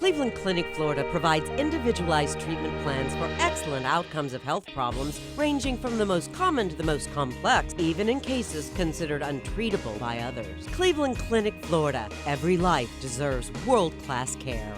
Cleveland Clinic, Florida provides individualized treatment plans for excellent outcomes of health problems ranging from the most common to the most complex, even in cases considered untreatable by others. Cleveland Clinic, Florida. Every life deserves world-class care.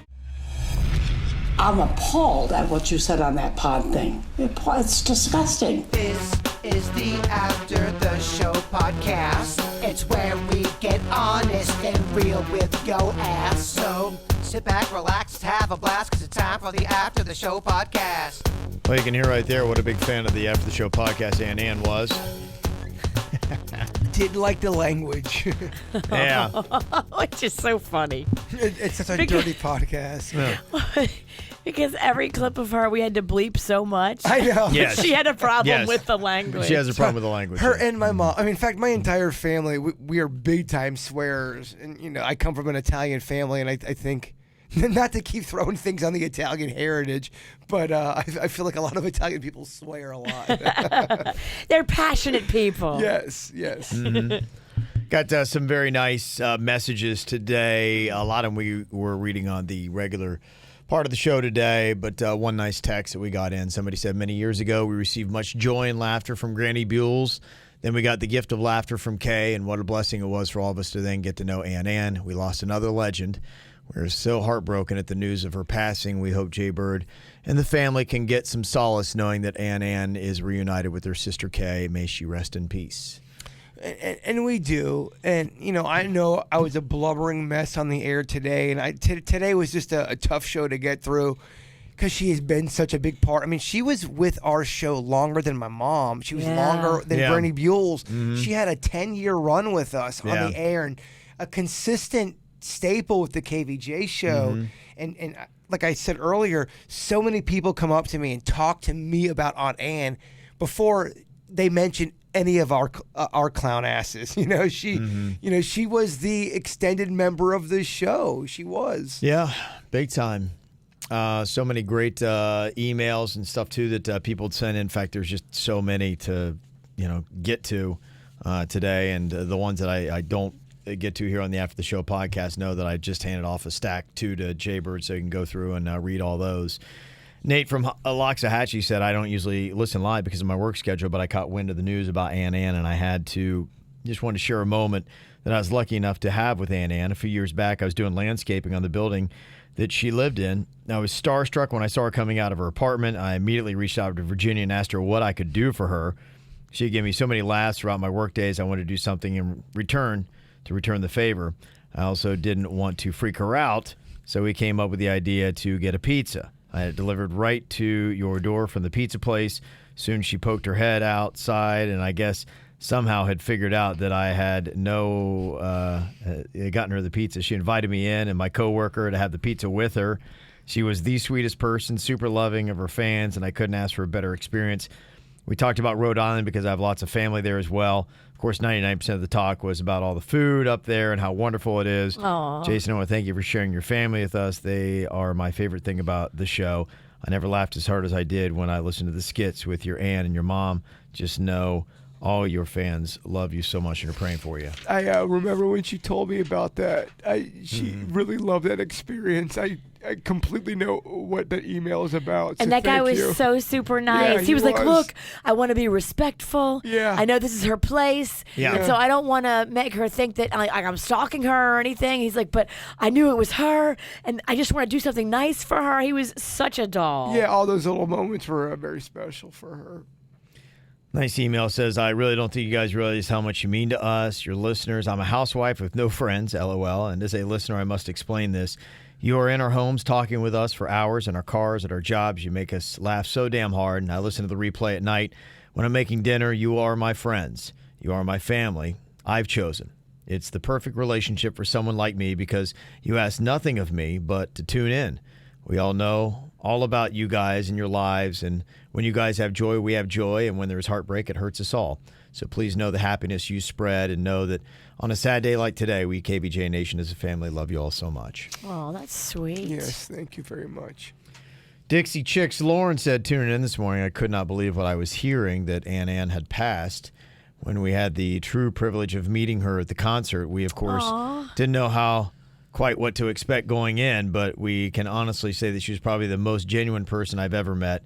I'm appalled at what you said on that pod thing. It's disgusting. This is the After the Show podcast. It's where we get honest and real with yo ass. So sit back, relax, have a blast, because it's time for the After the Show podcast. Well, you can hear right there what a big fan of the After the Show podcast Ann was. Didn't like the language. Yeah. Which is so funny. It's such a dirty podcast. Yeah. Because every clip of her, we had to bleep so much. I know. Yes. She had a problem Yes. with the language. She has a problem with the language. Her and my mom. I mean, in fact, my entire family, we are big time swearers. And, you know, I come from an Italian family, and I think, not to keep throwing things on the Italian heritage, but I feel like a lot of Italian people swear a lot. They're passionate people. Yes. Mm-hmm. Got some very nice messages today. A lot of them we were reading on the regular part of the show today, but one nice text that we got in. Somebody said, many years ago, we received much joy and laughter from Granny Buell's. Then we got the gift of laughter from Kay, and what a blessing it was for all of us to then get to know Ann. We lost another legend. We're so heartbroken at the news of her passing. We hope Jay Bird and the family can get some solace knowing that Ann is reunited with her sister Kay. May she rest in peace. And we do. And, you know I was a blubbering mess on the air today, and today was just a tough show to get through because she has been such a big part. I mean, she was with our show longer than my mom. She was longer than Bernie Buell's. Mm-hmm. She had a 10-year run with us on the air and a consistent staple with the KVJ show. Mm-hmm. And like I said earlier, so many people come up to me and talk to me about Aunt Ann before they mention any of our clown asses. You know, she was the extended member of the show. She was. Yeah, big time. So many great emails and stuff too that people would send. In fact, there's just so many to get to today, and the ones that I don't get to here on the After the Show podcast know that I just handed off a stack to Jay Bird so you can go through and read all those. Nate from Loxahatchee said, I don't usually listen live because of my work schedule, but I caught wind of the news about Ann, and I just wanted to share a moment that I was lucky enough to have with Ann. A few years back, I was doing landscaping on the building that she lived in. I was starstruck when I saw her coming out of her apartment. I immediately reached out to Virginia and asked her what I could do for her. She gave me so many laughs throughout my work days. I wanted to do something in return to return the favor. I also didn't want to freak her out, so we came up with the idea to get a pizza. I had it delivered right to your door from the pizza place. Soon she poked her head outside, and I guess somehow had figured out that I had gotten her the pizza. She invited me in and my coworker to have the pizza with her. She was the sweetest person, super loving of her fans, and I couldn't ask for a better experience. We talked about Rhode Island because I have lots of family there as well. Of course, 99% of the talk was about all the food up there and how wonderful it is. Aww. Jason, I want to thank you for sharing your family with us. They are my favorite thing about the show. I never laughed as hard as I did when I listened to the skits with your aunt and your mom. Just know all your fans love you so much and are praying for you. I remember when she told me about that. She really loved that experience. I completely know what the email is about. And so that guy thank was you. so super nice. Yeah, he was like, look, I want to be respectful. Yeah. I know this is her place. Yeah. And so I don't want to make her think that I'm stalking her or anything. He's like, but I knew it was her, and I just want to do something nice for her. He was such a doll. Yeah, all those little moments were very special for her. Nice email says, I really don't think you guys realize how much you mean to us, your listeners. I'm a housewife with no friends, LOL. And as a listener, I must explain this. You are in our homes talking with us for hours in our cars, at our jobs. You make us laugh so damn hard. And I listen to the replay at night. When I'm making dinner, you are my friends. You are my family. I've chosen. It's the perfect relationship for someone like me because you ask nothing of me but to tune in. We all know all about you guys and your lives, and when you guys have joy, we have joy, and when there's heartbreak, it hurts us all. So please know the happiness you spread, and know that on a sad day like today, we KVJ Nation as a family love you all so much. Oh, that's sweet. Yes, thank you very much. Dixie Chicks Lauren said, tuning in this morning, I could not believe what I was hearing, that Ann had passed. When we had the true privilege of meeting her at the concert, we, of course, didn't know how quite what to expect going in, but we can honestly say that she was probably the most genuine person I've ever met.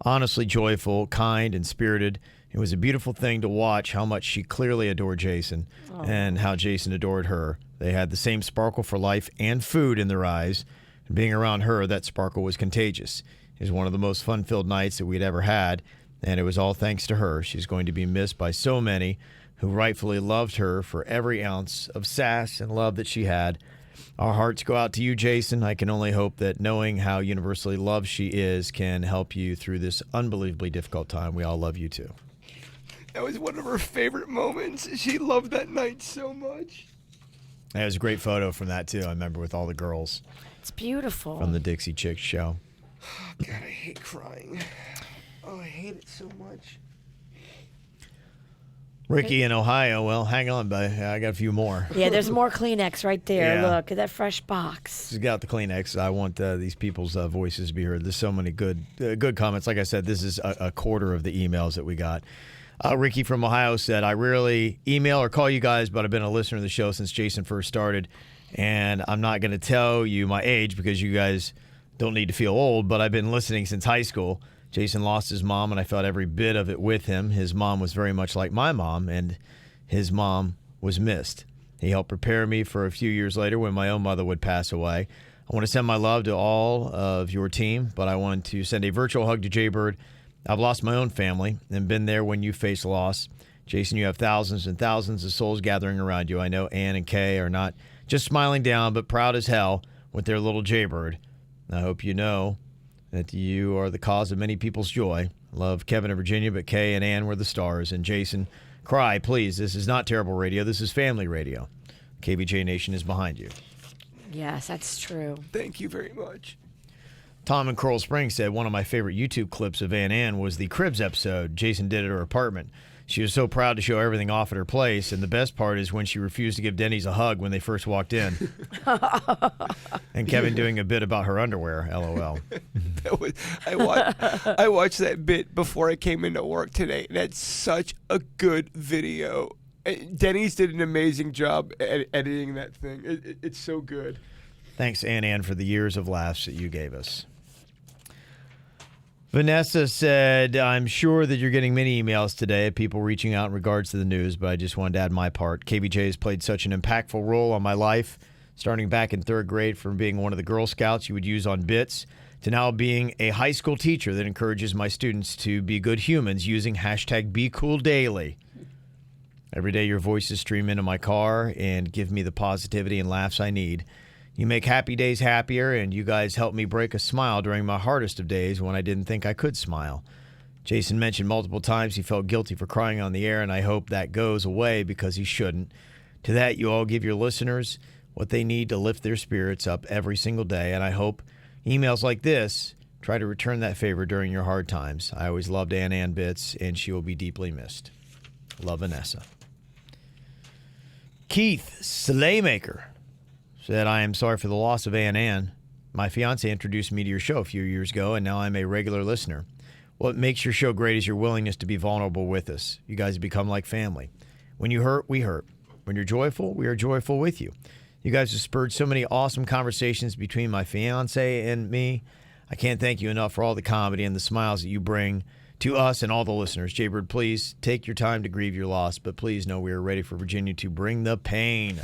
Honestly joyful, kind, and spirited. It was a beautiful thing to watch how much she clearly adored Jason and how Jason adored her. They had the same sparkle for life and food in their eyes. And being around her, that sparkle was contagious. It was one of the most fun-filled nights that we'd ever had, and it was all thanks to her. She's going to be missed by so many who rightfully loved her for every ounce of sass and love that she had. Our hearts go out to you, Jason. I can only hope that knowing how universally loved she is can help you through this unbelievably difficult time. We all love you, too. That was one of her favorite moments. She loved that night so much. It was a great photo from that, too. I remember with all the girls It's beautiful. from the Dixie Chicks show. Oh, God, I hate crying. Oh, I hate it so much. Ricky in Ohio. Well, hang on, buddy. I got a few more. Yeah, there's more Kleenex right there. Yeah. Look at that fresh box. Just got the Kleenex. I want these people's voices to be heard. There's so many good comments. Like I said, this is a quarter of the emails that we got. Ricky from Ohio said, I rarely email or call you guys, but I've been a listener to the show since Jason first started. And I'm not going to tell you my age because you guys don't need to feel old, but I've been listening since high school. Jason lost his mom, and I felt every bit of it with him. His mom was very much like my mom, and his mom was missed. He helped prepare me for a few years later when my own mother would pass away. I want to send my love to all of your team, but I want to send a virtual hug to Jaybird. I've lost my own family and been there when you face loss. Jason, you have thousands and thousands of souls gathering around you. I know Ann and Kay are not just smiling down, but proud as hell with their little Jaybird. I hope you know that you are the cause of many people's joy. Love Kevin and Virginia, but Kay and Ann were the stars. And Jason, cry, please. This is not terrible radio. This is family radio. KVJ Nation is behind you. Yes, that's true. Thank you very much. Tom in Coral Springs said one of my favorite YouTube clips of Ann was the Cribs episode Jason did at her apartment. She was so proud to show everything off at her place, and the best part is when she refused to give Denny's a hug when they first walked in. And Kevin doing a bit about her underwear, LOL. I watched that bit before I came into work today. That's such a good video. Denny's did an amazing job editing that thing. It's so good. Thanks, Ann, for the years of laughs that you gave us. Vanessa said, I'm sure that you're getting many emails today of people reaching out in regards to the news, but I just wanted to add my part. KVJ has played such an impactful role on my life, starting back in third grade from being one of the Girl Scouts you would use on bits to now being a high school teacher that encourages my students to be good humans using #BeCoolDaily. Every day your voices stream into my car and give me the positivity and laughs I need. You make happy days happier, and you guys help me break a smile during my hardest of days when I didn't think I could smile. Jason mentioned multiple times he felt guilty for crying on the air, and I hope that goes away because he shouldn't. To that, you all give your listeners what they need to lift their spirits up every single day, and I hope emails like this try to return that favor during your hard times. I always loved Ann Bits, and she will be deeply missed. Love, Vanessa. Keith Slaymaker said, I am sorry for the loss of Ann. My fiance introduced me to your show a few years ago, and now I'm a regular listener. What makes your show great is your willingness to be vulnerable with us. You guys have become like family. When you hurt, we hurt. When you're joyful, we are joyful with you. You guys have spurred so many awesome conversations between my fiance and me. I can't thank you enough for all the comedy and the smiles that you bring to us and all the listeners. Jaybird, please take your time to grieve your loss, but please know we are ready for Virginia to bring the pain.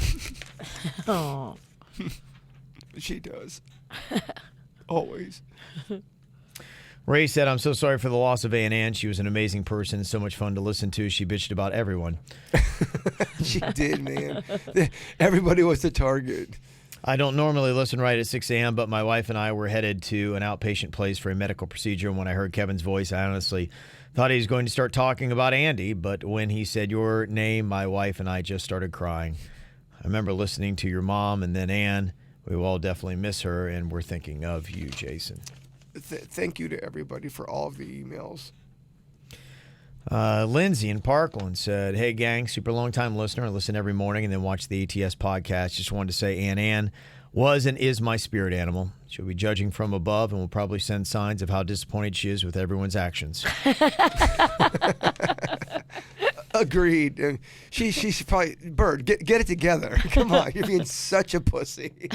Oh. She does. Always. Ray said, I'm so sorry for the loss of Ann. She was an amazing person and so much fun to listen to. She bitched about everyone. She did, man. Everybody was the target. I don't normally listen right at 6 a.m., but my wife and I were headed to an outpatient place for a medical procedure, and when I heard Kevin's voice, I honestly thought he was going to start talking about Andy, but when he said your name, my wife and I just started crying. I remember listening to your mom and then Ann. We will all definitely miss her, and we're thinking of you, Jason. Thank you to everybody for all of the emails. Lindsay in Parkland said, hey, gang, super long-time listener. I listen every morning and then watch the ATS podcast. Just wanted to say Ann was and is my spirit animal. She'll be judging from above and will probably send signs of how disappointed she is with everyone's actions. Agreed. She's probably, Bird, get it together. Come on, you're being such a pussy.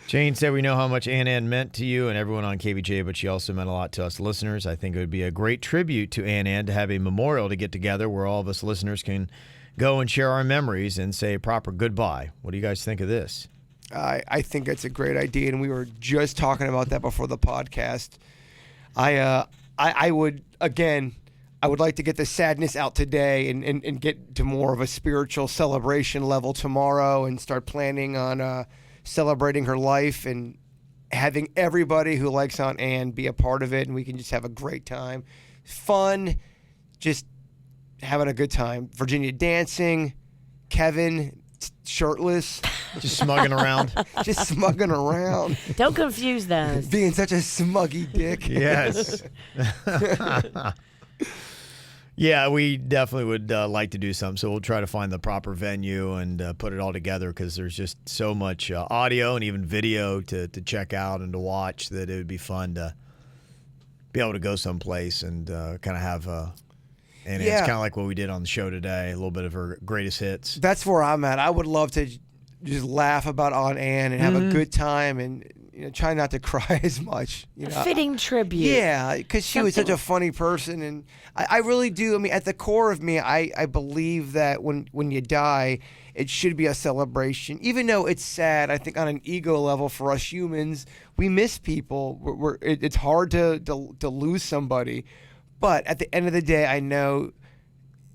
Jane said, we know how much Ann meant to you and everyone on KVJ, but she also meant a lot to us listeners. I think it would be a great tribute to Ann to have a memorial to get together where all of us listeners can go and share our memories and say a proper goodbye. What do you guys think of this? I think that's a great idea, and we were just talking about that before the podcast. I would like to get the sadness out today and get to more of a spiritual celebration level tomorrow and start planning on celebrating her life and having everybody who likes Aunt Ann be a part of it, and we can just have a great time. Fun, just having a good time. Virginia dancing, Kevin shirtless. Just smugging around. Just smugging around. Don't confuse those. Being such a smuggy dick. Yes. Yeah, we definitely would like to do something. So we'll try to find the proper venue and put it all together because there's just so much audio and even video to check out and to watch that it would be fun to be able to go someplace and kind of have and it's kind of like what we did on the show today, a little bit of her greatest hits. That's where I'm at. I would love to just laugh about Aunt Ann and have a good time and try not to cry as much. A fitting tribute. Yeah, because she was such a funny person, and I really do. I mean, at the core of me, I believe that when you die, it should be a celebration. Even though it's sad, I think on an ego level for us humans, we miss people. It's hard to lose somebody. But at the end of the day, I know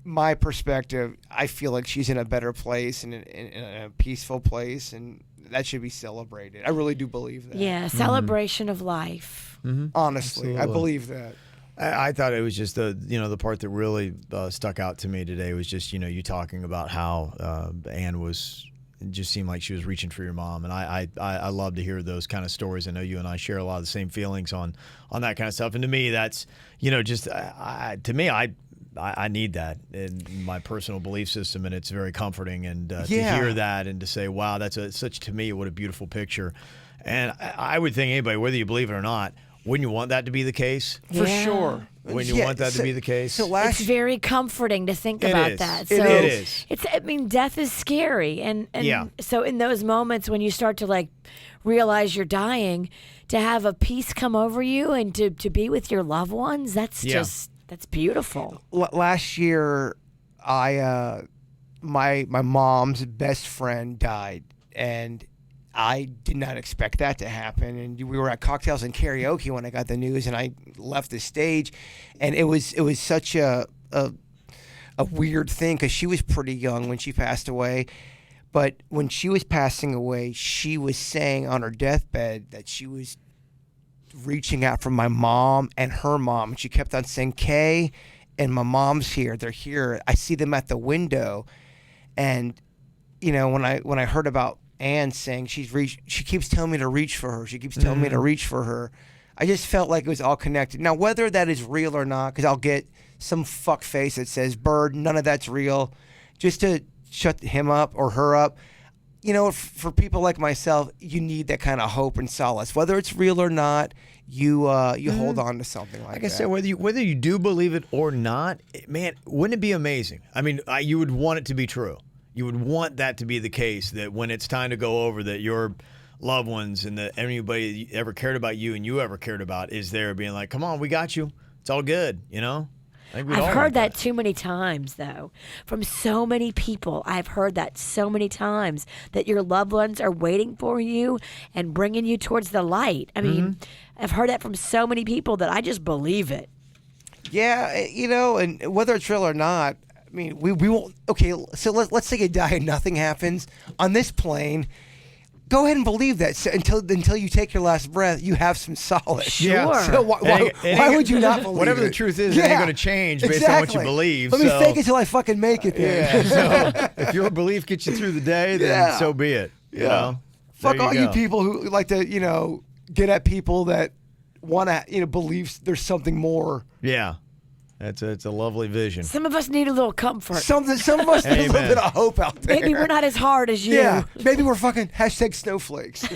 my perspective, I feel like she's in a better place and in a peaceful place, and that should be celebrated. I really do believe that. Yeah, celebration of life. Mm-hmm. Honestly, I believe that. I thought it was just the part that really stuck out to me today was just you talking about how Ann was. It just seemed like she was reaching for your mom, and I love to hear those kind of stories. I know you and I share a lot of the same feelings on that kind of stuff, and to me, that's to me, I need that in my personal belief system, and it's very comforting. And to hear that and to say, wow, that's to me, what a beautiful picture. And I would think anybody, whether you believe it or not, wouldn't you want that to be the case? For sure. Wouldn't you want that to be the case? So it's very comforting to think about that. So it is. Death is scary, and so in those moments when you start to realize you're dying, to have a peace come over you and to be with your loved ones, that's beautiful. Last year, my mom's best friend died, and I did not expect that to happen. And we were at cocktails and karaoke when I got the news, and I left the stage, and it was such a weird thing because she was pretty young when she passed away. But when she was passing away, she was saying on her deathbed that she was reaching out for my mom and her mom. And she kept on saying, Kay and my mom's here. They're here. I see them at the window. And, when I heard about Ann saying she keeps telling me to reach for her. She keeps telling me to reach for her. I just felt like it was all connected. Now, whether that is real or not, because I'll get some fuck face that says, Bird, none of that's real, just to shut him up or her up. For people like myself, you need that kind of hope and solace. Whether it's real or not, you hold on to something like that. Like I said, whether you do believe it or not, man, wouldn't it be amazing? I mean, you would want it to be true. You would want that to be the case, that when it's time to go over, that your loved ones and that anybody ever cared about you and you ever cared about is there being like, come on, we got you. It's all good, I've heard that too many times, though, from so many people. I've heard that so many times, that your loved ones are waiting for you and bringing you towards the light. I mean, I've heard that from so many people that I just believe it. Yeah, and whether it's real or not, I mean, we won't. Okay, so let's say you die and nothing happens on this plane. Go ahead and believe that. So until you take your last breath, you have some solace. Sure. So why would you not believe whatever it? the truth is, it ain't going to change based on what you believe. Let me fake it till I fucking make it. Then. Yeah. So if your belief gets you through the day, then so be it. Yeah. Fuck all you people who like to get at people that want to believe there's something more. Yeah. It's a lovely vision. Some of us need a little comfort. Some of us need a little bit of hope out there. Maybe we're not as hard as you. Yeah, maybe we're fucking #snowflakes.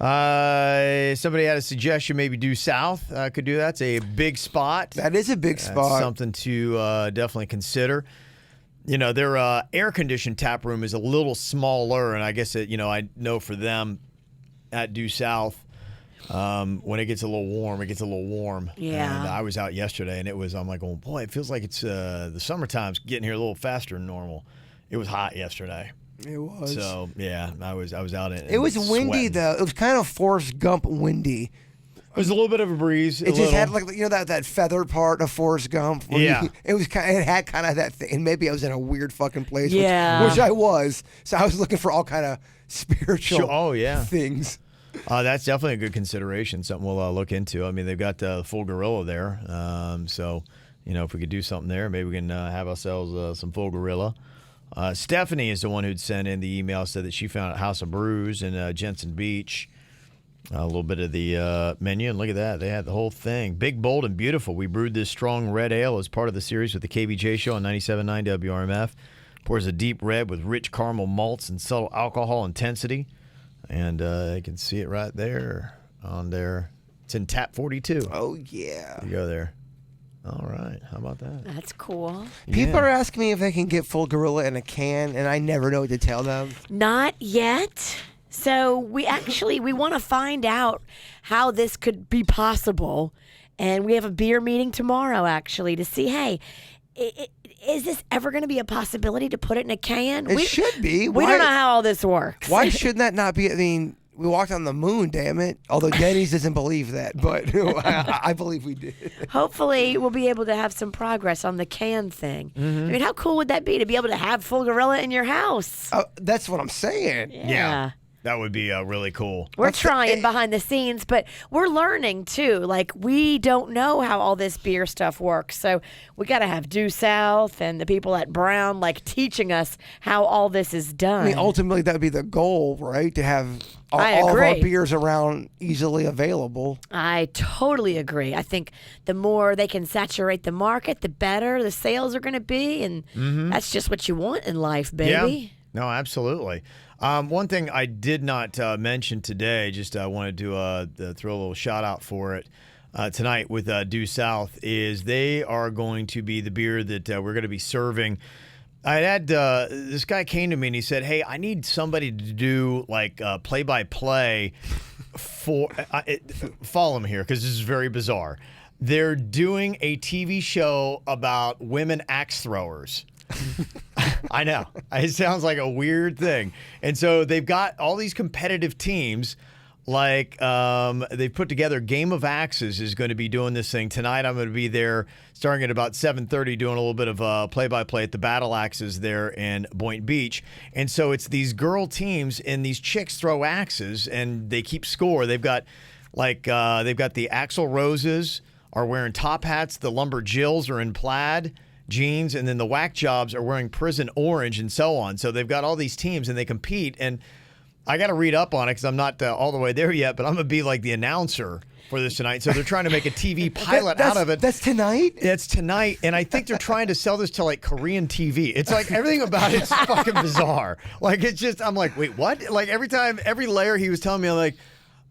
Somebody had a suggestion, maybe due south could do that. It's a big spot. That is a big spot. Something to definitely consider. Their air-conditioned tap room is a little smaller, and I guess I know for them at due south, when it gets a little warm, it gets a little warm. Yeah. And I was out yesterday, and I'm like, oh boy, it feels like it's the summertime's getting here a little faster than normal. It was hot yesterday. It was. So yeah, I was out in. It was windy sweating. though. It was kind of Forrest Gump windy. It was a little bit of a breeze. It just had that feathered part of Forrest Gump. Yeah. It had kind of that thing. And maybe I was in a weird fucking place. Yeah. Which I was. So I was looking for all kind of spiritual things. That's definitely a good consideration. Something we'll look into. I mean, they've got full gorilla there. So, if we could do something there, maybe we can have ourselves some full gorilla. Stephanie is the one who'd sent in the email, said that she found at House of Brews in Jensen Beach a little bit of the menu. And look at that. They had the whole thing. Big, bold, and beautiful. We brewed this strong red ale as part of the series with the KVJ show on 97.9 WRMF. Pours a deep red with rich caramel malts and subtle alcohol intensity. And you can see it right there on there. It's in tap 42. Oh, yeah. You go there. All right. How about that? That's cool. People are asking me if they can get full gorilla in a can, and I never know what to tell them. Not yet. So we want to find out how this could be possible. And we have a beer meeting tomorrow, actually, to see, hey, is this ever going to be a possibility to put it in a can? It should be. We don't know how all this works. Why shouldn't that not be? I mean, we walked on the moon, damn it. Although Denny's doesn't believe that, but I believe we did. Hopefully, we'll be able to have some progress on the can thing. I mean, how cool would that be to be able to have full gorilla in your house? That's what I'm saying. Yeah. That would be really cool. We're trying behind the scenes, but we're learning too. Like, we don't know how all this beer stuff works. So we got to have Due South and the people at Brown, teaching us how all this is done. I mean, ultimately, that would be the goal, right? To have all of agree. our beers around easily available. I totally agree. I think the more they can saturate the market, the better the sales are going to be. And that's just what you want in life, baby. Yeah. No, absolutely. One thing I did not mention today, just wanted to throw a little shout out for it tonight with Due South, is they are going to be the beer that we're going to be serving. I had this guy came to me and he said, "Hey, I need somebody to do play-by-play for follow me here because this is very bizarre. They're doing a TV show about women axe throwers." I know. It sounds like a weird thing. And so they've got all these competitive teams. They've put together Game of Axes is going to be doing this thing. Tonight I'm going to be there starting at about 7:30 doing a little bit of play-by-play at the Battle Axes there in Boynton Beach. And so it's these girl teams and these chicks throw axes and they keep score. They've got the Axl Roses are wearing top hats. The Lumberjills are in plaid jeans, and then the Whack Jobs are wearing prison orange and so on. So they've got all these teams and they compete, and I got to read up on it because I'm not all the way there yet, but I'm going to be like the announcer for this tonight. So they're trying to make a TV pilot out of it. That's tonight? It's tonight, and I think they're trying to sell this to Korean TV. It's everything about it's fucking bizarre. It's just, I'm like, wait, what? Every layer he was telling me, I'm like,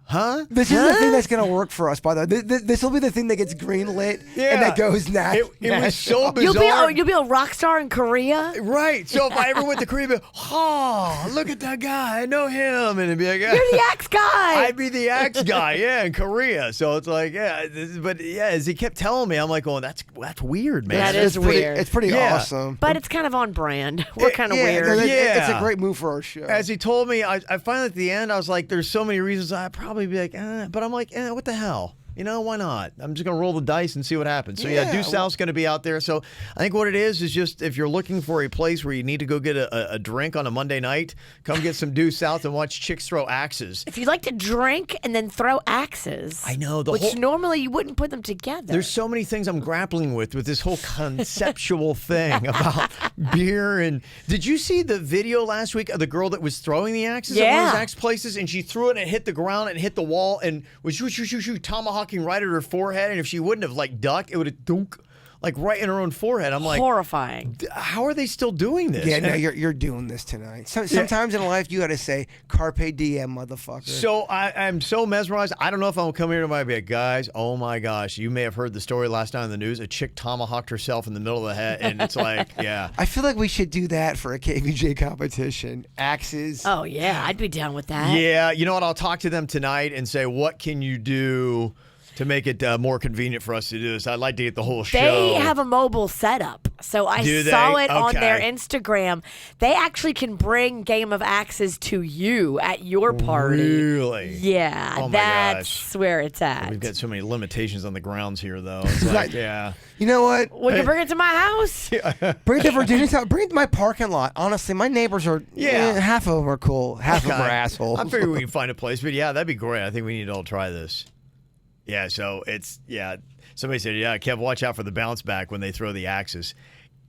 huh? This is the thing that's going to work for us, by the way. This will be the thing that gets greenlit and that goes It was so bizarre. You'll be a rock star in Korea? Right. So if I ever went to Korea, I'd be look at that guy. I know him. And it'd be like, you're the axe guy. I'd be the axe guy, in Korea. So it's as he kept telling me, I'm like, that's weird, man. That is weird. It's pretty awesome. But it's kind of on brand. We're kind of weird. It's a great move for our show. As he told me, I finally at the end, I was like, there's so many reasons I'd probably be like, but I'm like, what the hell? Why not? I'm just going to roll the dice and see what happens. So, Due South's going to be out there. So, I think what it is just if you're looking for a place where you need to go get a drink on a Monday night, come get some Due South and watch chicks throw axes. If you like to drink and then throw axes. I know. Which normally you wouldn't put them together. There's so many things I'm grappling with this whole conceptual thing about beer. And did you see the video last week of the girl that was throwing the axes at one of those axe places? And she threw it and it hit the ground and hit the wall and was tomahawking right at her forehead, and if she wouldn't have ducked, it would have dunk like right in her own forehead. I'm like, Horrifying. how are they still doing this? Yeah, no, And- you're doing this tonight. Sometimes in life you got to say carpe diem, motherfucker. So I'm so mesmerized. I don't know if I'm gonna come here tonight and be like, guys, oh my gosh, you may have heard the story last night on the news. A chick tomahawked herself in the middle of the head, and it's like, yeah. I feel like we should do that for a KVJ competition. Axes. Oh, yeah. I'd be down with that. Yeah, you know what? I'll talk to them tonight and say, what can you do to make it more convenient for us to do this? I'd like to get the whole show. They have a mobile setup. So I Do saw they? it on their Okay. Instagram. They actually can bring Game of Axes to you at your party. Really? Yeah, Oh my that's where it's at. We've got so many limitations on the grounds here, though. It's like, yeah. You know what? Will you bring it to my house? Bring it to Virginia's house. Bring it to my parking lot. Honestly, my neighbors are, Yeah. half of them are cool. Half of them are Okay. assholes. I figure we can find a place, but yeah, that'd be great. I think we need to all try this. Yeah, so it's, yeah. Somebody said, yeah, Kev, watch out for the bounce back when they throw the axes.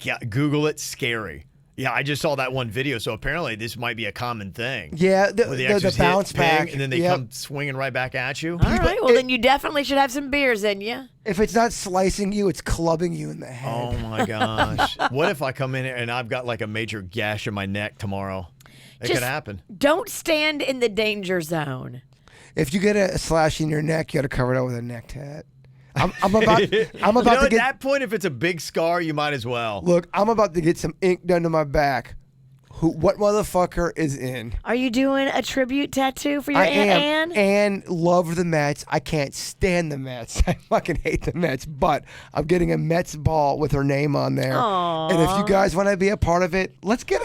Yeah, Google it, scary. Yeah, I just saw that one video, so apparently this might be a common thing. Yeah, Where the axes hit, bounce ping, back. and then they Yep. come swinging right back at you. All right. Well, then you definitely should have some beers in you. If it's not slicing you, it's clubbing you in the head. Oh my gosh. What if I come in here and I've got like a major gash in my neck tomorrow? It Just could happen. Don't stand in the danger zone. If you get a slash in your neck, you got to cover it up with a neck tat. I'm about You know, to at get. that point, if it's a big scar, you might as well. Look, I'm about to get some ink done to my back. What motherfucker is in? Are you doing a tribute tattoo for your I Aunt am. Anne? And love the Mets. I can't stand the Mets. I fucking hate the Mets. But I'm getting a Mets ball with her name on there. Aw. And if you guys want to be a part of it, let's get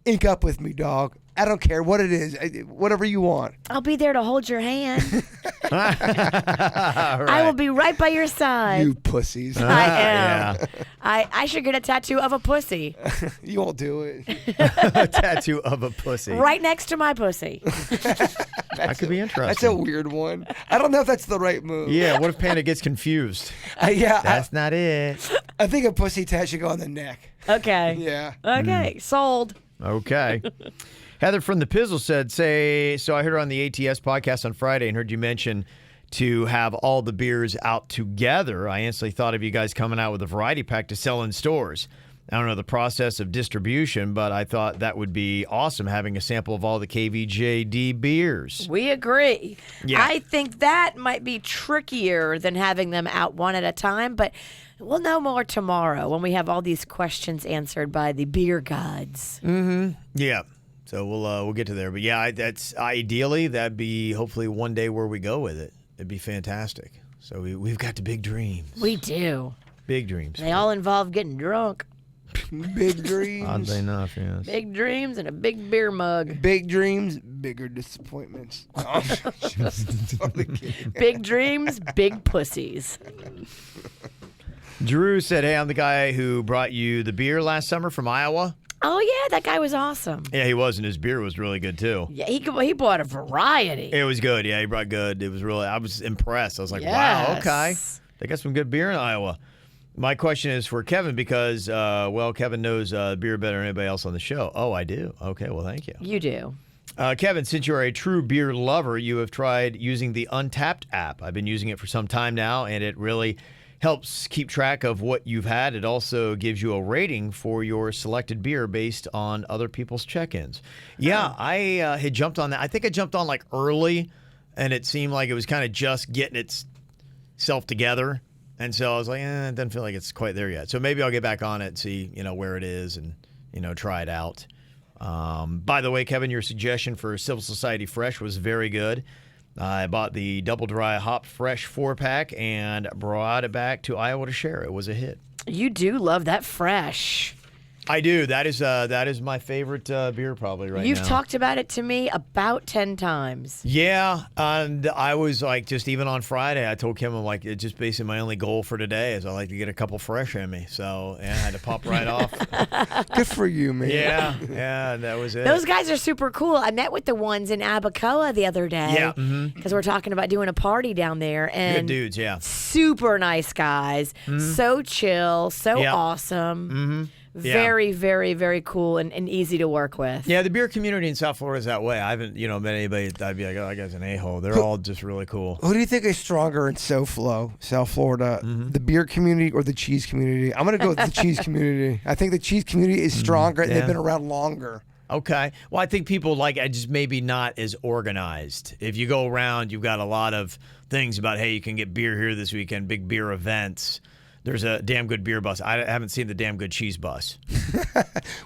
ink up with me, dog. I don't care what it is. Whatever you want. I'll be there to hold your hand. All I will be right by your side. You pussies. I am. Yeah. I should get a tattoo of a pussy You won't do it. A tattoo of a pussy. right next to my pussy. That could be interesting. That's a weird one. I don't know if that's the right move. Yeah, what if Panda gets confused? Yeah, That's not it. I think a pussy tat should go on the neck. Okay. Yeah. Okay. Sold. Okay. Heather from the Pizzle said, so I heard her on the ATS podcast on Friday and heard you mention to have all the beers out together. I instantly thought of you guys coming out with a variety pack to sell in stores. I don't know the process of distribution, but I thought that would be awesome, having a sample of all the KVJD beers. We agree. Yeah. I think that might be trickier than having them out one at a time, but we'll know more tomorrow when we have all these questions answered by the beer gods. Yeah. So we'll get to there. But yeah, that's ideally, that'd be hopefully one day where we go with it. It'd be fantastic. So we've got the big dreams. We do. Big dreams. They all involve getting drunk. Big dreams. Oddly enough, yes. Big dreams and a big beer mug. Big dreams, bigger disappointments. Totally kidding. Big dreams, big pussies. Drew said, hey, I'm the guy who brought you the beer last summer from Iowa. Oh, yeah, that guy was awesome. Yeah, he was, and his beer was really good, too. Yeah, he bought a variety. It was good. Yeah, he brought good. It was really, I was impressed. I was like, wow, Yes. okay. They got some good beer in Iowa. My question is for Kevin because, Kevin knows beer better than anybody else on the show. Oh, I do. Okay, well, thank you. You do. Kevin, since you're a true beer lover, you have tried using the Untapped app. I've been using it for some time now, and it really helps keep track of what you've had. It also gives you a rating for your selected beer based on other people's check-ins. Yeah, I had jumped on that. I think I jumped on like early, and it seemed like it was kind of just getting itself together. And so I was like, it doesn't feel like it's quite there yet. So maybe I'll get back on it and see, where it is and, try it out. By the way, Kevin, your suggestion for Civil Society Fresh was very good. I bought the Double Dry Hop Fresh 4-pack and brought it back to Iowa to share. It was a hit. You do love that fresh. I do. That is my favorite beer probably right now. You've talked about it to me about 10 times. Yeah, and I was like, just even on Friday, I told Kim, I'm like, it's just basically my only goal for today is I like to get a couple fresh in me. So yeah, I had to pop right off. Good for you, man. Yeah, that was it. Those guys are super cool. I met with the ones in Abacoa the other day. Yeah, Because we're talking about doing a party down there. And good dudes, yeah. super nice guys. So chill, so Yeah. awesome. Very, very, very cool and easy to work with. Yeah, the beer community in South Florida is that way. I haven't, met anybody that'd be like, oh, that guy's an a-hole. They're all just really cool. Who do you think is stronger in South Florida, the beer community or the cheese community? I'm going to go with the cheese community. I think the cheese community is stronger and they've been around longer. Okay. Well, I think people just maybe not as organized. If you go around, you've got a lot of things about, hey, you can get beer here this weekend, big beer events. There's a damn good beer bus. I haven't seen the damn good cheese bus.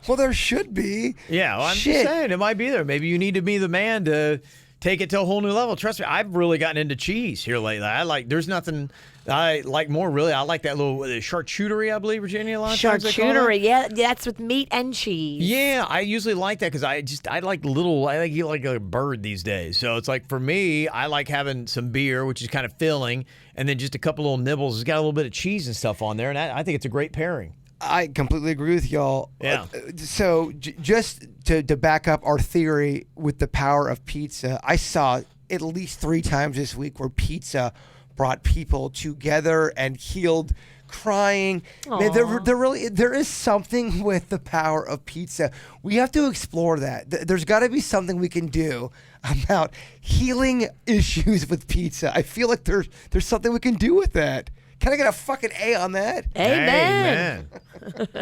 Well, there should be. Yeah, well, I'm just saying it might be there. Maybe you need to be the man to take it to a whole new level. Trust me, I've really gotten into cheese here lately. There's nothing I like more, really. I like that little charcuterie, I believe, Virginia, a lot of times they call it. Charcuterie, yeah, that's with meat and cheese. Yeah, I usually like that because I like eat like a bird these days. So it's like, for me, I like having some beer, which is kind of filling, and then just a couple little nibbles. It's got a little bit of cheese and stuff on there, and I think it's a great pairing. I completely agree with y'all. Yeah. So just to back up our theory with the power of pizza, I saw at least 3 times this week where pizza brought people together and healed crying. Man, there is something with the power of pizza. We have to explore that. There's got to be something we can do about healing issues with pizza. I feel like there's something we can do with that. Can I get a fucking A on that? Amen.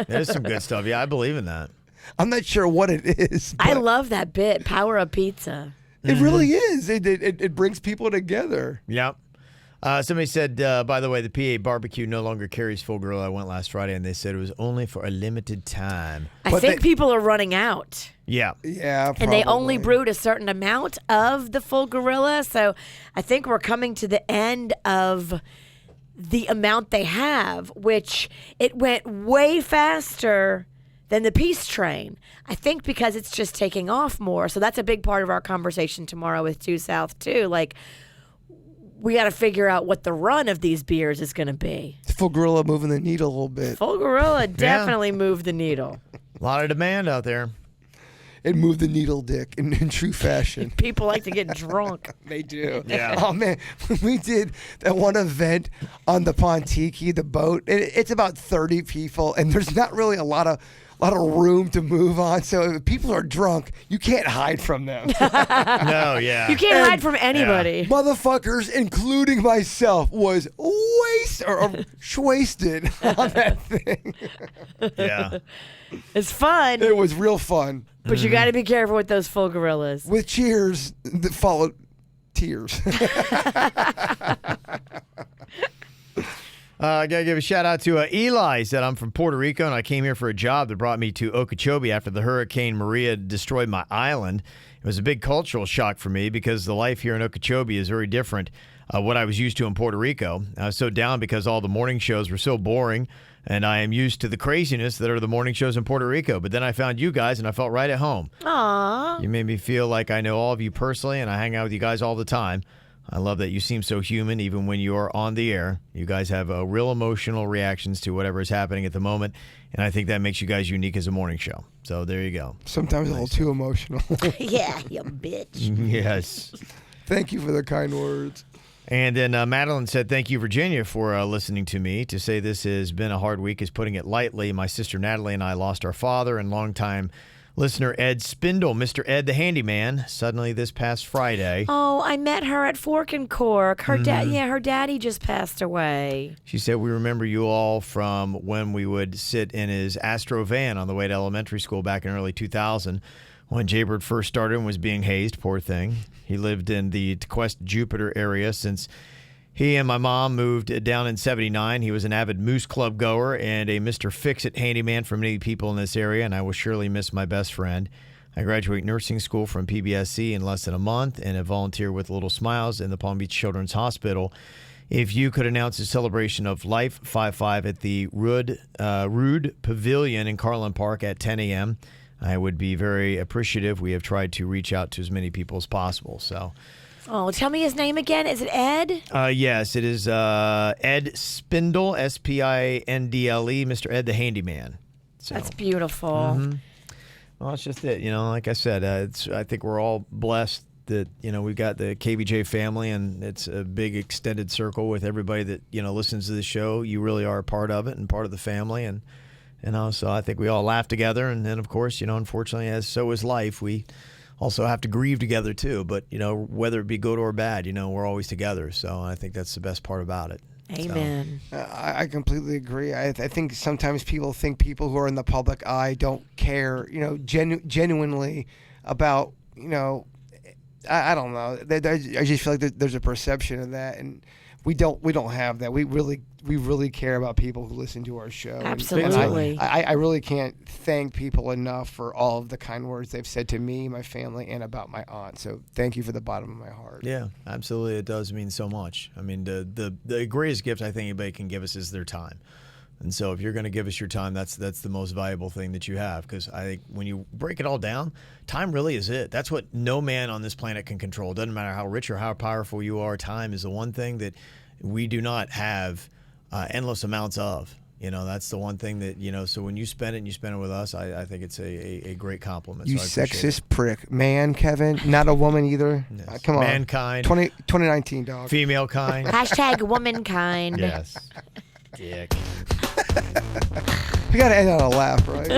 There's some good stuff. Yeah, I believe in that. I'm not sure what it is. I love that bit, power of pizza. It really is. It brings people together. Yep. Somebody said, by the way, the PA barbecue no longer carries full grill. I went last Friday, and they said it was only for a limited time. I think people are running out. Yeah. Yeah, probably. And they only brewed a certain amount of the full gorilla, so I think we're coming to the end of the amount they have, which it went way faster than the peace train. I think because it's just taking off more. So that's a big part of our conversation tomorrow with 2 South too. Like, we got to figure out what the run of these beers is going to be. Full Gorilla moving the needle a little bit. Full Gorilla definitely moved the needle. A lot of demand out there. It moved the needle, Dick, in true fashion. People like to get drunk. They do. Yeah. Oh, man. When we did that one event on the Pontiki, the boat, it's about 30 people, and there's not really a lot of room to move on. So if people are drunk, you can't hide from them. No, yeah. You can't hide from anybody. Motherfuckers, including myself, was wasted on that thing. Yeah. It's fun. It was real fun. But you got to be careful with those full gorillas. With cheers that followed tears. I got to give a shout out to Eli. He said, I'm from Puerto Rico and I came here for a job that brought me to Okeechobee after the Hurricane Maria destroyed my island. It was a big cultural shock for me because the life here in Okeechobee is very different what I was used to in Puerto Rico. I was so down because all the morning shows were so boring, and I am used to the craziness that are the morning shows in Puerto Rico. But then I found you guys, and I felt right at home. Aww. You made me feel like I know all of you personally, and I hang out with you guys all the time. I love that you seem so human even when you are on the air. You guys have real emotional reactions to whatever is happening at the moment, and I think that makes you guys unique as a morning show. So there you go. Sometimes a little too emotional. Yeah, you bitch. Yes. Thank you for the kind words. And then Madeline said, thank you, Virginia, for listening to me. To say this has been a hard week is putting it lightly. My sister Natalie and I lost our father and longtime listener Ed Spindle, Mr. Ed the Handyman, suddenly this past Friday. Oh, I met her at Fork and Cork. Her her daddy just passed away. She said, we remember you all from when we would sit in his Astro van on the way to elementary school back in early 2000 when Jaybird first started and was being hazed, poor thing. He lived in the Tequest Jupiter area since he and my mom moved down in 79. He was an avid Moose Club goer and a Mr. Fix-It handyman for many people in this area, and I will surely miss my best friend. I graduate nursing school from PBSC in less than a month and have volunteered with Little Smiles in the Palm Beach Children's Hospital. If you could announce a celebration of Life 5-5 at the Rude Pavilion in Carlin Park at 10 a.m., I would be very appreciative. We have tried to reach out to as many people as possible. So, oh, tell me his name again. Is it Ed? Yes, it is Ed Spindle, Spindle, Mr. Ed the Handyman. So, that's beautiful. Mm-hmm. Well, it's just it. Like I said, I think we're all blessed that, we've got the KVJ family, and it's a big extended circle with everybody that, listens to the show. You really are a part of it and part of the family, and So I think we all laugh together, and then of course, unfortunately, as so is life, we also have to grieve together too. But whether it be good or bad, we're always together. So I think that's the best part about it. Amen. I completely agree. I think sometimes people think people who are in the public eye don't care, genuinely about, I don't know. I just feel like there's a perception of that, and we don't have that. We really care about people who listen to our show. Absolutely. And I really can't thank people enough for all of the kind words they've said to me, my family, and about my aunt. So thank you from the bottom of my heart. Yeah, absolutely. It does mean so much. I mean, the greatest gift I think anybody can give us is their time. And so if you're going to give us your time, that's the most valuable thing that you have, because I think when you break it all down, time really is it. That's what no man on this planet can control. It doesn't matter how rich or how powerful you are. Time is the one thing that we do not have endless amounts of. That's the one thing that, so when you spend it and you spend it with us, I think it's a great compliment. You so sexist prick. Man, Kevin, not a woman either. Yes. Come on. Mankind. 2019, dog. Female kind. Hashtag womankind. Yes. Dick. We got to end on a laugh, right?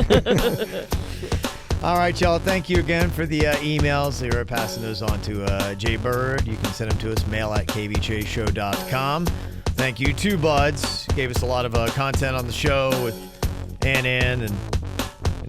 All right, y'all. Thank you again for the emails. They were passing those on to Jay Bird. You can send them to us, mail@kvjshow.com. Thank you to Buds. Gave us a lot of content on the show with Ann, and I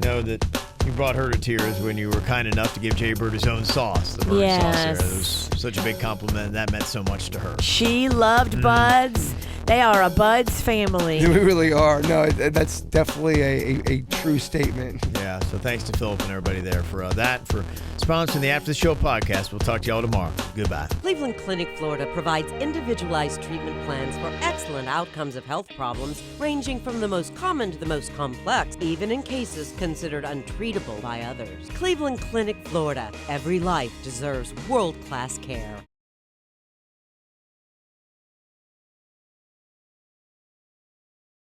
know that you brought her to tears when you were kind enough to give Jay Bird his own sauce. The bird sauce here. It was such a big compliment, and that meant so much to her. She loved Buds. They are a Buds family. We really are. No, that's definitely a true statement. Yeah, so thanks to Philip and everybody there for that, for sponsoring the After the Show podcast. We'll talk to y'all tomorrow. Goodbye. Cleveland Clinic, Florida provides individualized treatment plans for excellent outcomes of health problems ranging from the most common to the most complex, even in cases considered untreatable by others. Cleveland Clinic, Florida. Every life deserves world-class care.